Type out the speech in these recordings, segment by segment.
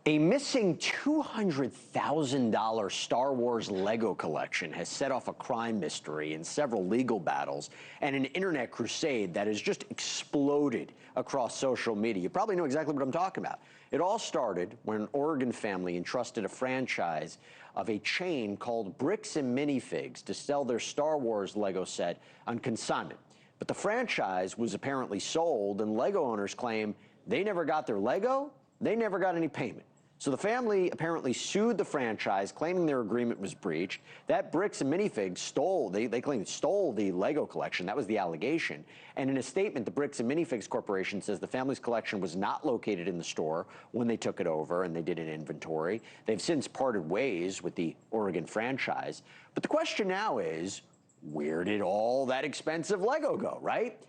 A missing $200,000 Star Wars Lego collection has set off a crime mystery and several legal battles and an internet crusade that has just exploded across social media. You probably know exactly what I'm talking about. It all started when an Oregon family entrusted a franchise of a chain called Bricks and Minifigs to sell their Star Wars Lego set on consignment. But the franchise was apparently sold, and Lego owners claim they never got their Lego, they never got any payment. So the family apparently sued the franchise, claiming their agreement was breached. That Bricks and Minifigs stole, they claim stole the Lego collection. That was the allegation. And in a statement, the Bricks and Minifigs Corporation says the family's collection was not located in the store when they took it over and they did an inventory. They've since parted ways with the Oregon franchise. But the question now is, where did all that expensive Lego go, right?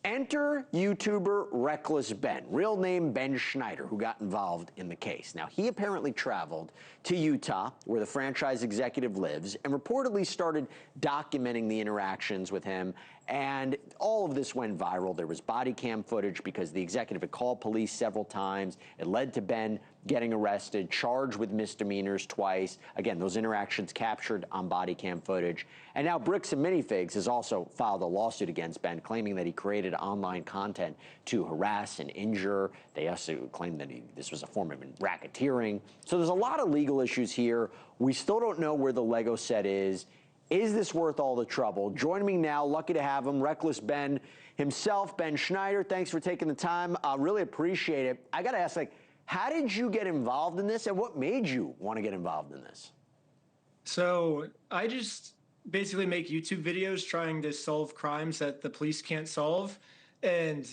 Enter YouTuber Reckless Ben, real name Ben Schneider, who got involved in the case. Now, he apparently traveled to Utah, where the franchise executive lives, and reportedly started documenting the interactions with him. And all of this went viral. There was body cam footage because the executive had called police several times. It led to Ben getting arrested, charged with misdemeanors twice. Again, those interactions captured on body cam footage. And now Bricks and Minifigs has also filed a lawsuit against Ben, claiming that he created online content to harass and injure. They also claim that this was a form of racketeering. So there's a lot of legal issues here. We still don't know where the Lego set is. Is this worth all the trouble? Joining me now, lucky to have him, Reckless Ben himself, Ben Schneider. Thanks for taking the time. I really appreciate it. I got to ask, how did you get involved in this, and what made you want to get involved in this? So I just basically make YouTube videos trying to solve crimes that the police can't solve. And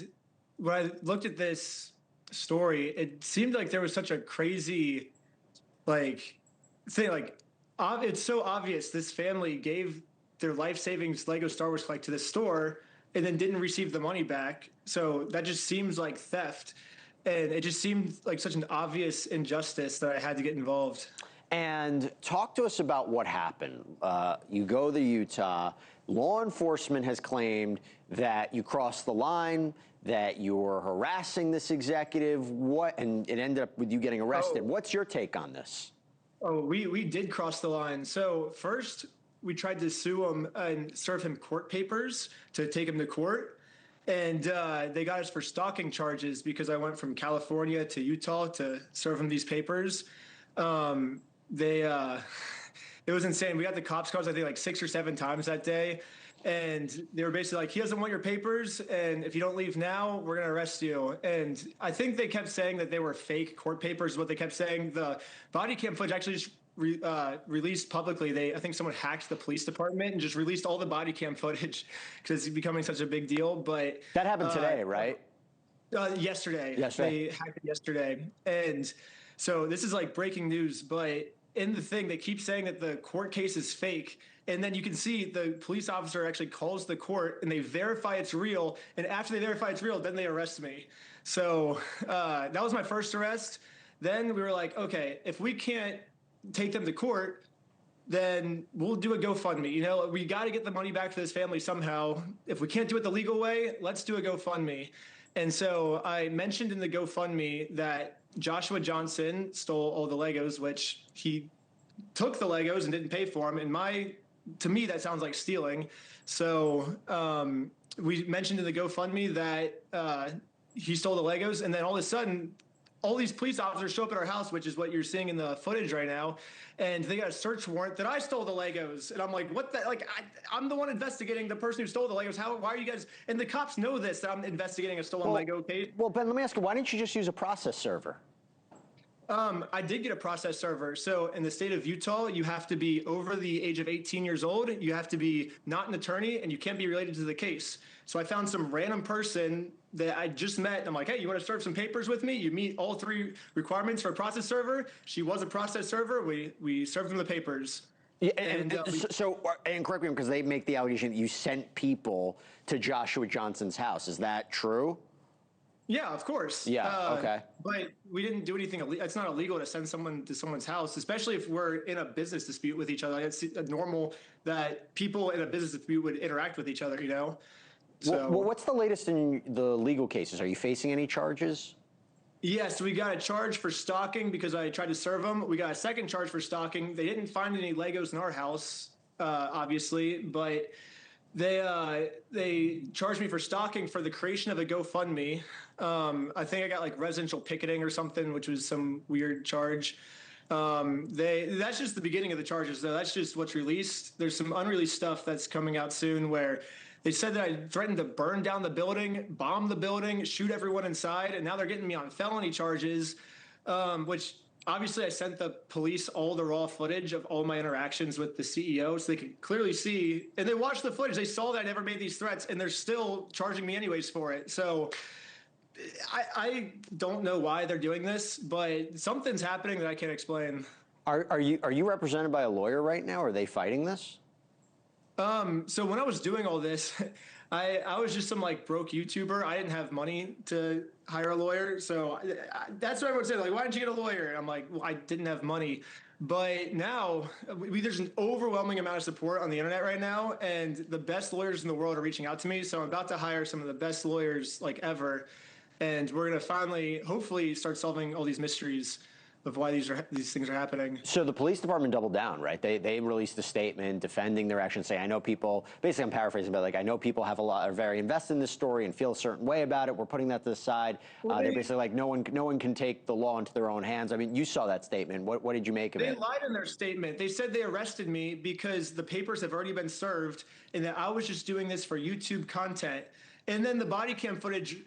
when I looked at this story, it seemed like there was such a crazy, thing. It's so obvious this family gave their life savings Lego Star Wars collect to the store and then didn't receive the money back. So that just seems like theft. And it just seemed like such an obvious injustice that I had to get involved. And talk to us about what happened. You go to Utah. Law enforcement has claimed that you crossed the line, that you were harassing this executive. And it ended up with you getting arrested. What's your take on this? Oh, we did cross the line. So first, we tried to sue him and serve him court papers to take him to court. And they got us for stalking charges because I went from California to Utah to serve him these papers. It was insane. We got the cops calls, I think, like 6 or 7 times that day. And they were basically like, he doesn't want your papers, and if you don't leave now, we're going to arrest you. And I think they kept saying that they were fake court papers, what they kept saying. The body cam footage actually just released publicly. I think someone hacked the police department and just released all the body cam footage because it's becoming such a big deal. But that happened today, right? Yesterday. They hacked it yesterday. And so this is like breaking news, but in the thing, they keep saying that the court case is fake. And then you can see the police officer actually calls the court and they verify it's real. And after they verify it's real, then they arrest me. So that was my first arrest. Then we were like, okay, if we can't take them to court, then we'll do a GoFundMe. You know, we got to get the money back for this family somehow. If we can't do it the legal way, let's do a GoFundMe. And so I mentioned in the GoFundMe that Joshua Johnson stole all the Legos, which he took the Legos and didn't pay for them. And to me, that sounds like stealing. So we mentioned in the GoFundMe that he stole the Legos. And then all of a sudden, all these police officers show up at our house, which is what you're seeing in the footage right now. And they got a search warrant that I stole the Legos. And I'm like, what the, I'm the one investigating the person who stole the Legos. Why are you guys, and the cops know this, that I'm investigating a stolen Lego case. Well, Ben, let me ask you, why didn't you just use a process server? I did get a process server. So in the state of Utah, you have to be over the age of 18 years old. You have to be not an attorney, and you can't be related to the case. So I found some random person that I just met. I'm like, hey, you want to serve some papers with me? You meet all 3 requirements for a process server. She was a process server. We served them the papers. Yeah, and correct me because they make the allegation that you sent people to Joshua Johnson's house. Is that true? Yeah, of course. Yeah, okay. But we didn't do anything. It's not illegal to send someone to someone's house, especially if we're in a business dispute with each other. It's normal that people in a business dispute would interact with each other, you know? So, well, what's the latest in the legal cases? Are you facing any charges? Yes, we got a charge for stalking because I tried to serve them. We got a second charge for stalking. They didn't find any Legos in our house, obviously, but they charged me for stalking for the creation of a GoFundMe. I think I got like residential picketing or something, which was some weird charge. That's just the beginning of the charges, though. That's just what's released. There's some unreleased stuff that's coming out soon where they said that I threatened to burn down the building, bomb the building, shoot everyone inside, and now they're getting me on felony charges, which obviously I sent the police all the raw footage of all my interactions with the CEO so they could clearly see, and they watched the footage. They saw that I never made these threats, and they're still charging me anyways for it. So I don't know why they're doing this, but something's happening that I can't explain. Are you represented by a lawyer right now? Are they fighting this? So when I was doing all this, I was just some like broke YouTuber. I didn't have money to hire a lawyer. So that's what everyone said. Like, why didn't you get a lawyer? And I'm like, well, I didn't have money. But now there's an overwhelming amount of support on the internet right now. And the best lawyers in the world are reaching out to me. So I'm about to hire some of the best lawyers like ever. And we're going to finally, hopefully, start solving all these mysteries of why these things are happening. So the police department doubled down, right? They released a statement defending their actions, saying, I know people, basically I'm paraphrasing, but like, I know people are very invested in this story and feel a certain way about it. We're putting that to the side. Well, they're basically like, no one can take the law into their own hands. I mean, you saw that statement. What did you make of it? They lied in their statement. They said they arrested me because the papers have already been served and that I was just doing this for YouTube content. And then the body cam footage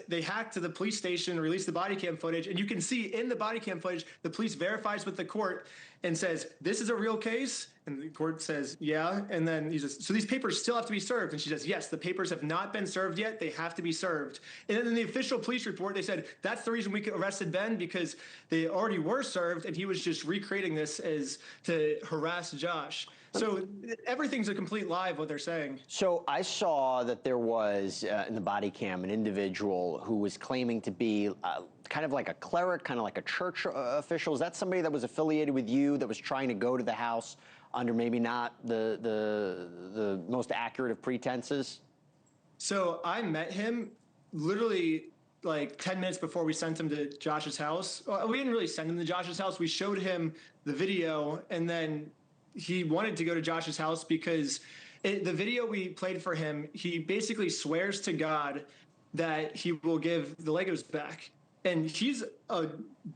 they hacked to the police station, released the body cam footage, and you can see in the body cam footage, the police verifies with the court and says, this is a real case? And the court says, yeah. And then he says, so these papers still have to be served? And she says, yes, the papers have not been served yet. They have to be served. And then in the official police report, they said, that's the reason we arrested Ben, because they already were served, and he was just recreating this as to harass Josh. So everything's a complete lie of what they're saying. So I saw that there was, in the body cam, an individual who was claiming to be kind of like a cleric, kind of like a church official. Is that somebody that was affiliated with you, that was trying to go to the house under maybe not the most accurate of pretenses? So I met him literally like 10 minutes before we sent him to Josh's house. Well, we didn't really send him to Josh's house. We showed him the video, and then he wanted to go to Josh's house because the video we played for him, he basically swears to God that he will give the Legos back. And he's a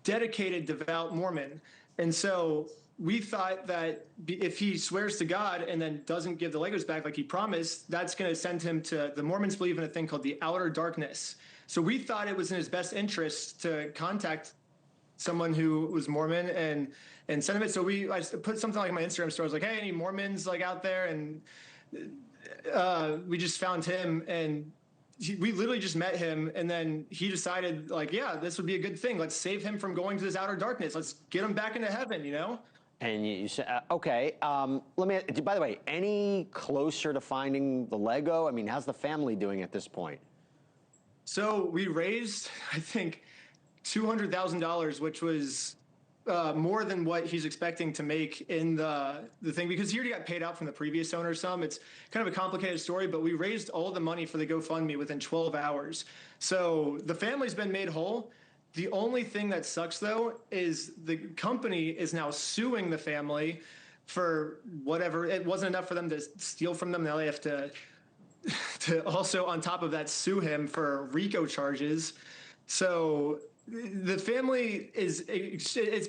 dedicated, devout Mormon. And so we thought that if he swears to God and then doesn't give the Legos back like he promised, that's going to send him to, the Mormons believe in a thing called the outer darkness. So we thought it was in his best interest to contact someone who was Mormon and send him it. So I put something like my Instagram story. I was like, hey, any Mormons like out there? And we just found him, and we literally just met him. And then he decided, like, yeah, this would be a good thing. Let's save him from going to this outer darkness. Let's get him back into heaven, you know? And you said, okay, let me, by the way, any closer to finding the Lego? I mean, how's the family doing at this point? So we raised, I think, $200,000, which was more than what he's expecting to make in the thing, because he already got paid out from the previous owner some. It's kind of a complicated story, but we raised all the money for the GoFundMe within 12 hours. So the family's been made whole. The only thing that sucks, though, is the company is now suing the family for whatever. It wasn't enough for them to steal from them. Now they have to also, on top of that, sue him for RICO charges. So the family it's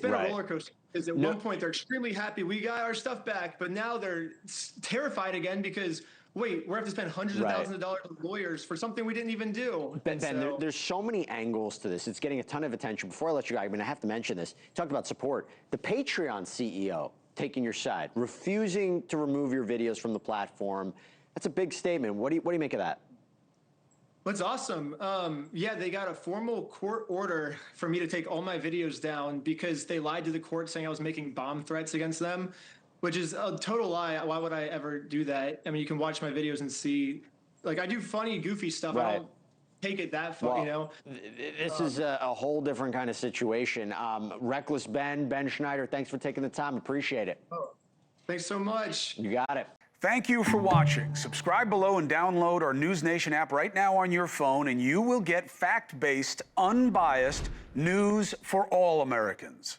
been a roller coaster, because at one point they're extremely happy we got our stuff back, but now they're terrified again because, wait, we're going to have to spend hundreds of thousands of dollars on lawyers for something we didn't even do. Ben, there's so many angles to this. It's getting a ton of attention. Before I let you go, I mean, I have to mention this. You talked about support. The Patreon CEO taking your side, refusing to remove your videos from the platform. That's a big statement. What do you make of that? That's awesome. Yeah, they got a formal court order for me to take all my videos down because they lied to the court saying I was making bomb threats against them, which is a total lie. Why would I ever do that? I mean, you can watch my videos and see, like, I do funny, goofy stuff. I don't take it that far, you know? This is a whole different kind of situation. Reckless Ben Schneider, thanks for taking the time. Appreciate it. Oh, thanks so much. You got it. Thank you for watching. Subscribe below and download our NewsNation app right now on your phone, and you will get fact-based, unbiased news for all Americans.